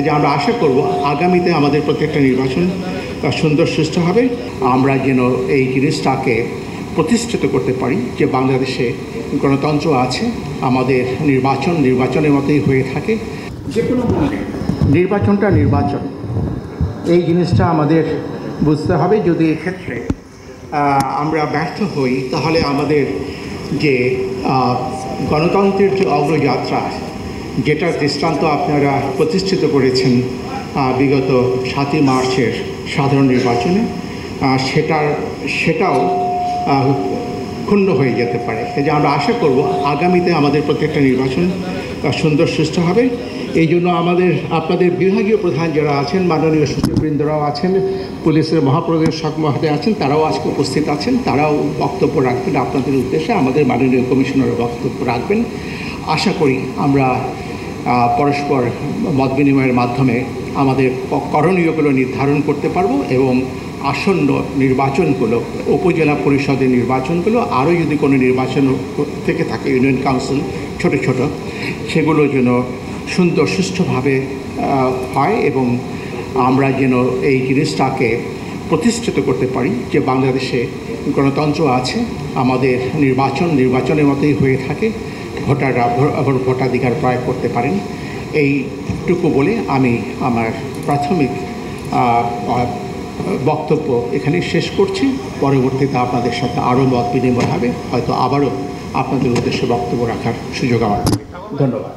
যে আমরা আশা করব আগামীতে আমাদের প্রত্যেকটা নির্বাচন সুন্দর সুষ্ঠু হবে। আমরা যেন এই জিনিসটাকে প্রতিষ্ঠিত করতে পারি যে বাংলাদেশে গণতন্ত্র আছে, আমাদের নির্বাচনের মতোই হয়ে থাকে। যে কোনো নির্বাচন এই জিনিসটা আমাদের বুঝতে হবে। যদি এক্ষেত্রে আমরা ব্যর্থ হই তাহলে আমাদের যে গণতন্ত্রের যে অগ্রযাত্রা, যেটার দৃষ্টান্ত আপনারা প্রতিষ্ঠিত করেছেন বিগত 7ই মার্চের সাধারণ নির্বাচনে, সেটাও ক্ষুণ্ণ হয়ে যেতে পারে। যে আমরা আশা করব আগামীতে আমাদের প্রত্যেকটা নির্বাচন সুন্দর সুষ্ঠু হবে। এই জন্য আপনাদের বিভাগীয় প্রধান যারা আছেন, মাননীয় সচিববৃন্দরাও আছেন, পুলিশের মহাপরিদর্শক মহোদয় আছেন, তারাও আজকে উপস্থিত আছেন। তারাও বক্তব্য রাখবেন আপনাদের উদ্দেশ্যে, আমাদের মাননীয় কমিশনারও বক্তব্য রাখবেন। আশা করি আমরা পরস্পর মত বিনিময়ের মাধ্যমে আমাদের করণীয়গুলো নির্ধারণ করতে পারবো এবং আসন্ন নির্বাচনগুলো, উপজেলা পরিষদের নির্বাচনগুলো, আরও যদি কোনো নির্বাচন থেকে থাকে, ইউনিয়ন কাউন্সিল ছোট ছোট, সেগুলো যেন সুন্দর সুষ্ঠুভাবে হয় এবং আমরা যেন এই জিনিসটাকে প্রতিষ্ঠিত করতে পারি যে বাংলাদেশে গণতন্ত্র আছে, আমাদের নির্বাচনের মতোই হয়ে থাকে, ভোটাররা ভোটাধিকার প্রয়োগ করতে পারেন। এইটুকু বলে আমি আমার প্রাথমিক বক্তব্য এখানে শেষ করছি। পরবর্তীতে আপনাদের সাথে আরও মত বিনিময় হবে, হয়তো আবারও আপনাদের উদ্দেশ্যে বক্তব্য রাখার সুযোগ আমার। ধন্যবাদ।